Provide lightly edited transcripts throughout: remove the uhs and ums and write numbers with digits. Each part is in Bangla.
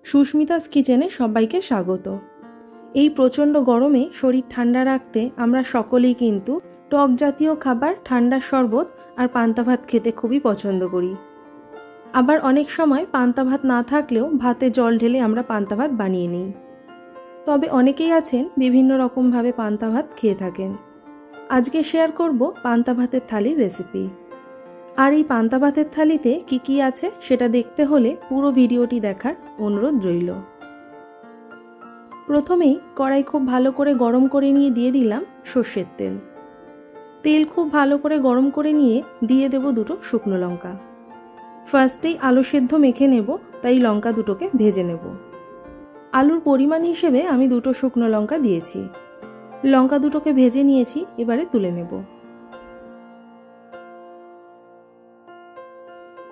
সুস্মিতাস কিচেনে সবাইকে স্বাগত। এই প্রচণ্ড গরমে শরীর ঠান্ডা রাখতে আমরা সকলেই কিন্তু টক জাতীয় খাবার, ঠান্ডা শরবত আর পান্তা ভাত খেতে খুবই পছন্দ করি। আবার অনেক সময় পান্তা ভাত না থাকলেও ভাতে জল ঢেলে আমরা পান্তা ভাত বানিয়ে নিই। তবে অনেকেই আছেন বিভিন্ন রকমভাবে পান্তা ভাত খেয়ে থাকেন। আজকে শেয়ার করব পান্তা ভাতের থালির রেসিপি। আর এই পান্তা ভাতের থালিতে কি কি আছে সেটা দেখতে হলে পুরো ভিডিওটি দেখার অনুরোধ রইল। প্রথমেই কড়াই খুব ভালো করে গরম করে নিয়ে দিয়ে দিলাম সর্ষের তেল। তেল খুব ভালো করে গরম করে নিয়ে দিয়ে দেব দুটো শুকনো লঙ্কা। ফার্স্টেই আলু সেদ্ধ মেখে নেব, তাই লঙ্কা দুটোকে ভেজে নেব। আলুর পরিমাণ হিসেবে আমি দুটো শুকনো লঙ্কা দিয়েছি। লঙ্কা দুটোকে ভেজে নিয়েছি, এবারে তুলে নেব।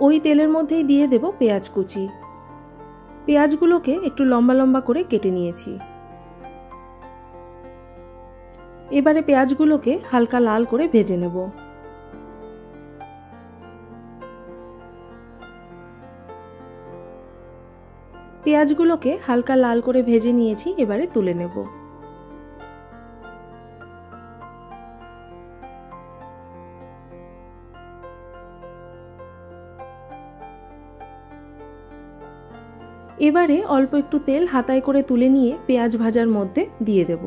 ওই তেলের মধ্যেই দিয়ে দেব পেঁয়াজ কুচি। পেঁয়াজগুলোকে একটু লম্বা লম্বা করে কেটে নিয়েছি। এবারে পেঁয়াজগুলোকে হালকা লাল করে ভেজে নেব। পেঁয়াজগুলোকে হালকা লাল করে ভেজে নিয়েছি, এবারে তুলে নেব। এবারে অল্প একটু তেল হাতায় করে তুলে নিয়ে পেঁয়াজ ভাজার মধ্যে দিয়ে দেব।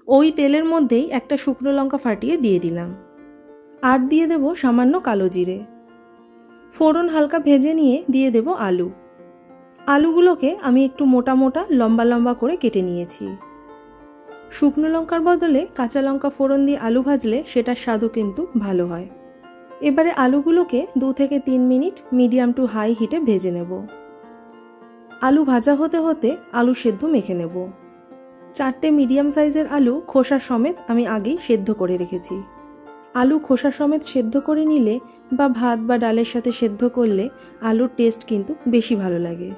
ওই তেলের মধ্যেই একটা শুকনো লঙ্কা ফাটিয়ে দিয়ে দিলাম। আর দিয়ে দেব সামান্য কালো জিরে। ফোড়ন হালকা ভেজে নিয়ে দিয়ে দেব আলু। আলুগুলোকে আমি একটু মোটা মোটা লম্বা লম্বা করে কেটে নিয়েছি। শুকনো লঙ্কার বদলে কাঁচা লঙ্কা ফোড়ন দিয়ে আলু ভাজলে সেটার স্বাদও কিন্তু ভালো হয়। এবারে আলুগুলোকে 2 থেকে 3 মিনিট মিডিয়াম টু হাই হিটে ভেজে নেব। আলু ভাজা হতে হতে আলু সেদ্ধ মেখে নেব। 4টে মিডিয়াম সাইজের আলু খোসা সমেত আমি আগেই সেদ্ধ করে রেখেছি। আলু খোসা সমেত সেদ্ধ করে নিলে বা ভাত বা ডালের সাথে সেদ্ধ করলে আলুর টেস্ট কিন্তু বেশি ভালো লাগে।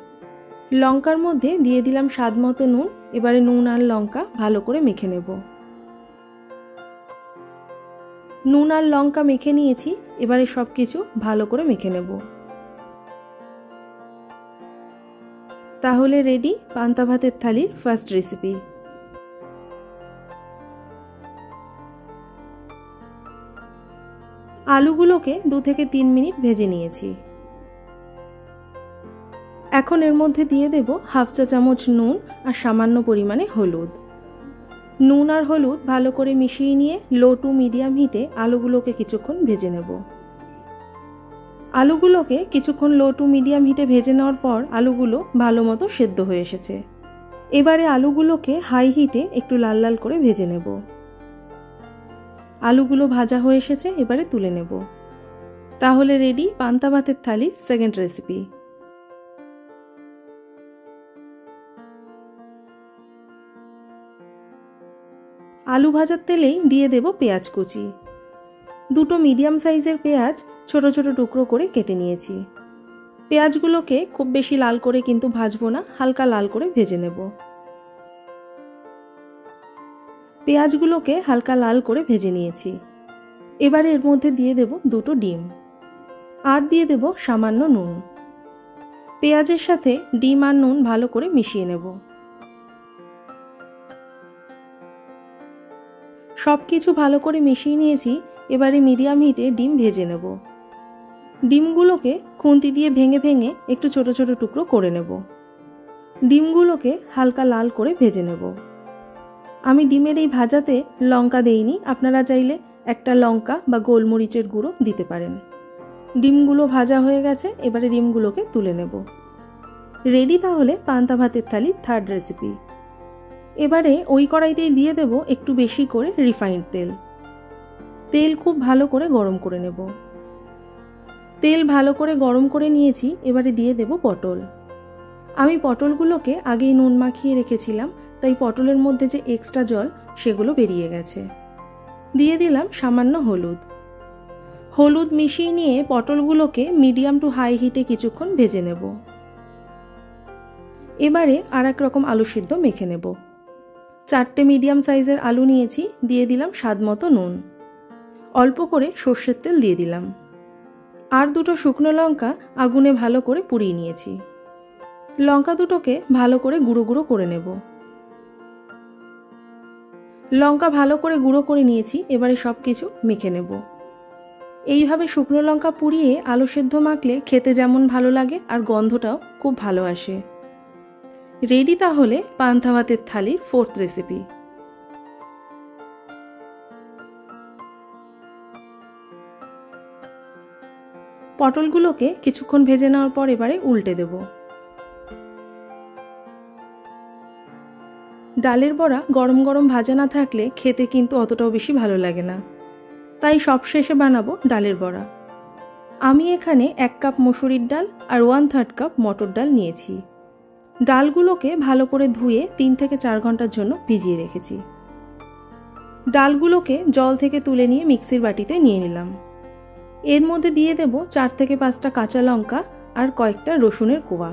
লঙ্কার মধ্যে দিয়ে দিলাম স্বাদ মতো নুন। এবারে নুন আর লঙ্কা ভালো করে মেখে নেব। নুন আর লঙ্কা মেখে নিয়েছি, এবারে সব কিছু ভালো করে মেখে নেব। তাহলে রেডি পান্তা ভাতের থালির ফার্স্ট রেসিপি। আলুগুলোকে 2 থেকে 3 মিনিট ভেজে নিয়েছি। এখন এর মধ্যে দিয়ে দেব হাফ চা চামচ নুন আর সামান্য পরিমাণে হলুদ। নুন আর হলুদ ভালো করে মিশিয়ে নিয়ে লো টু মিডিয়াম হিটে আলুগুলোকে কিছুক্ষণ ভেজে নেব। আলুগুলোকে কিছুক্ষণ লো টু মিডিয়াম হিটে ভেজে নেওয়ার পর আলুগুলো ভালো মতো সেদ্ধ হয়ে এসেছে। এবারে আলুগুলোকে হাই হিটে একটু লাল লাল করে ভেজে নেব। আলুগুলো ভাজা হয়ে এসেছে, এবারে তুলে নেব। তাহলে রেডি পান্তা ভাতের থালির সেকেন্ড রেসিপি। আলু ভাজার তেলেই দিয়ে দেব পেঁয়াজ কুচি। দুটো মিডিয়াম সাইজের পেঁয়াজ ছোট ছোট টুকরো করে কেটে নিয়েছি। পেঁয়াজগুলোকে খুব বেশি লাল করে কিন্তু ভাজবো না, হালকা লাল করে ভেজে নেব। পেঁয়াজগুলোকে হালকা লাল করে ভেজে নিয়েছি। এবারে এর মধ্যে দিয়ে দেব দুটো ডিম। আর দিয়ে দেব সামান্য নুন। পেঁয়াজের সাথে ডিম আর নুন ভালো করে মিশিয়ে নেব। সব কিছু ভালো করে মিশিয়ে নিয়েছি। এবারে মিডিয়াম হিটে ডিম ভেজে নেব। ডিমগুলোকে খুন্তি দিয়ে ভেঙে ভেঙে একটু ছোট ছোট টুকরো করে নেব। ডিমগুলোকে হালকা লাল করে ভেজে নেব। আমি ডিমের এই ভাজাতে লঙ্কা দেইনি, আপনারা চাইলে একটা লঙ্কা বা গোলমরিচের গুঁড়ো দিতে পারেন। ডিমগুলো ভাজা হয়ে গেছে, এবারে ডিমগুলোকে তুলে নেব। রেডি তাহলে পান্তা ভাতের থালির থার্ড রেসিপি। এবারে ওই কড়াইতেই দিয়ে দেব একটু বেশি করে রিফাইন্ড তেল। তেল খুব ভালো করে গরম করে নেব। তেল ভালো করে গরম করে নিয়েছি, এবারে দিয়ে দেব পটল। আমি পটলগুলোকে আগেই নুন মাখিয়ে রেখেছিলাম, তাই পটলের মধ্যে যে এক্সট্রা জল সেগুলো বেরিয়ে গেছে। দিয়ে দিলাম সামান্য হলুদ। হলুদ মিশিয়ে নিয়ে পটলগুলোকে মিডিয়াম টু হাই হিটে কিছুক্ষণ ভেজে নেব। এবারে আর এক রকম আলু সিদ্ধ মেখে নেব। 4টে মিডিয়াম সাইজের আলু নিয়েছি, দিয়ে দিলাম স্বাদ মতো নুন। অল্প করে সর্ষের তেল দিয়ে দিলাম। আর দুটো শুকনো লঙ্কা আগুনে ভালো করে পুড়িয়ে নিয়েছি। লঙ্কা দুটোকে ভালো করে গুঁড়ো গুঁড়ো করে নেব। লঙ্কা ভালো করে গুঁড়ো করে নিয়েছি, এবারে সব কিছু মেখে নেব। এইভাবে শুকনো লঙ্কা পুড়িয়ে আলু সেদ্ধ মাখলে খেতে যেমন ভালো লাগে আর গন্ধটাও খুব ভালো আসে। রেডি তাহলে পান্তা ভাতের থালির 4th রেসিপি। পটলগুলোকে কিছুক্ষণ ভেজে নেওয়ার পর এবারে উল্টে দেব। ডালের বড়া গরম গরম ভাজা না থাকলে খেতে কিন্তু অতটাও বেশি ভালো লাগে না, তাই সবশেষে বানাবো ডালের বড়া। আমি এখানে 1 কাপ মসুরির ডাল আর 1/3 কাপ মটর ডাল নিয়েছি। ডালগুলোকে ভালো করে ধুয়ে 3 থেকে 4 ঘন্টার জন্য ভিজিয়ে রেখেছি। ডালগুলোকে জল থেকে তুলে নিয়ে মিক্সির বাটিতে নিয়ে নিলাম। এর মধ্যে দিয়ে দেব 4 থেকে 5টা কাঁচা লঙ্কা আর কয়েকটা রসুনের কোয়া।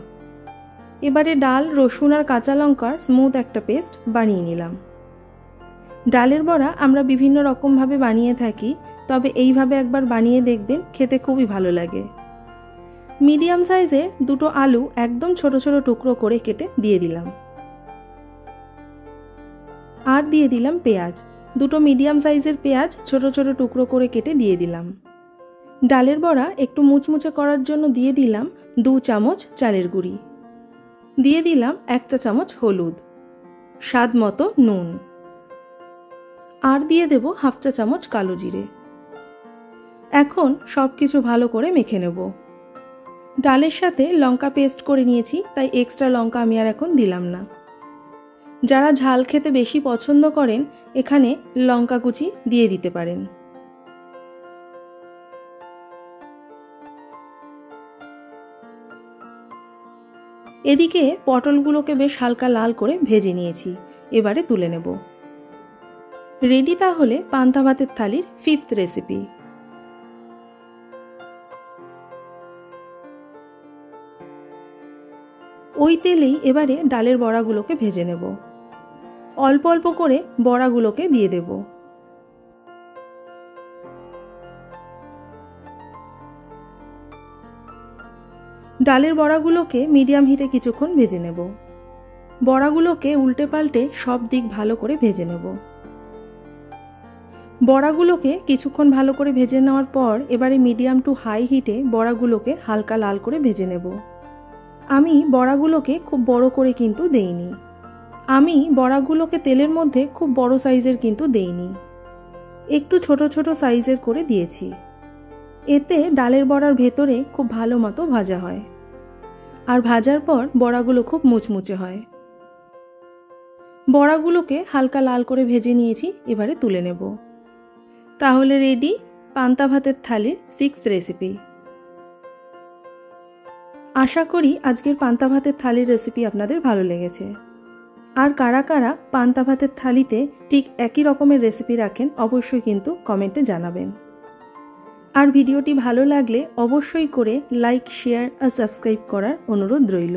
এবারে ডাল, রসুন আর কাঁচা লঙ্কার স্মুথ একটা পেস্ট বানিয়ে নিলাম। ডালের বড়া আমরা বিভিন্ন রকমভাবে বানিয়ে থাকি, তবে এইভাবে একবার বানিয়ে দেখবেন, খেতে খুবই ভালো লাগে। মিডিয়াম সাইজের 2টো আলু একদম ছোট ছোট টুকরো করে কেটে দিয়ে দিলাম। আর দিয়ে দিলাম পেঁয়াজ, 2টো মিডিয়াম সাইজের পেঁয়াজ ছোট ছোট টুকরো করে কেটে দিয়ে দিলাম। ডালের বড়া একটু মুচমুচে করার জন্য দিয়ে দিলাম 2 চামচ চালের গুঁড়ি, দিয়ে দিলাম 1 চা চামচ হলুদ, স্বাদ মতো নুন, আর দিয়ে দেব 1/2 চা চামচ কালো জিরে। এখন সব কিছু ভালো করে মেখে নেব। ডালের সাথে লঙ্কা পেস্ট করে নিয়েছি, তাই এক্সট্রা লঙ্কা আমি আর এখন দিলাম না। যারা ঝাল খেতে বেশি পছন্দ করেন এখানে লঙ্কা কুচি দিয়ে দিতে পারেন। এদিকে পটলগুলোকে বেশ হালকা লাল করে ভেজে নিয়েছি, এবারে তুলে নেব। রেডি তাহলে পান্তা ভাতের থালির 5th রেসিপি। ওই তেলেই এবারে ডালের বড়াগুলোকে ভেজে নেব। অল্প অল্প করে বড়াগুলোকে দিয়ে দেব। ডালের বড়াগুলোকে মিডিয়াম হিটে কিছুক্ষণ ভেজে নেব। বড়াগুলোকে উল্টে পাল্টে সব দিক ভালো করে ভেজে নেব। বড়াগুলোকে কিছুক্ষণ ভালো করে ভেজে নেওয়ার পর এবারে মিডিয়াম টু হাই হিটে বড়াগুলোকে হালকা লাল করে ভেজে নেব। আমি বড়াগুলোকে খুব বড় করে কিন্তু দেইনি। আমি বড়াগুলোকে তেলের মধ্যে খুব বড় সাইজের কিন্তু দেইনি, একটু ছোট ছোট সাইজের করে দিয়েছি। এতে ডালের বড়ার ভেতরে খুব ভালো মতো ভাজা হয়, আর ভাজার পর বড়াগুলো খুব মুচমুচে হয়। বড়াগুলোকে হালকা লাল করে ভেজে নিয়েছি, এবারে তুলে নেব। তাহলে রেডি পান্তা ভাতের থালির 6th রেসিপি। আশা করি আজকের পান্তা ভাতের থালির রেসিপি আপনাদের ভালো লেগেছে। আর কারা কারা পান্তা ভাতের থালিতে ঠিক একই রকমের রেসিপি রাখেন অবশ্যই কিন্তু কমেন্টে জানাবেন। আর ভিডিওটি ভালো লাগলে অবশ্যই করে লাইক, শেয়ার আর সাবস্ক্রাইব করার অনুরোধ রইল।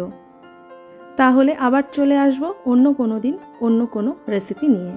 তাহলে আবার চলে আসব অন্য কোনো দিন অন্য কোনো রেসিপি নিয়ে।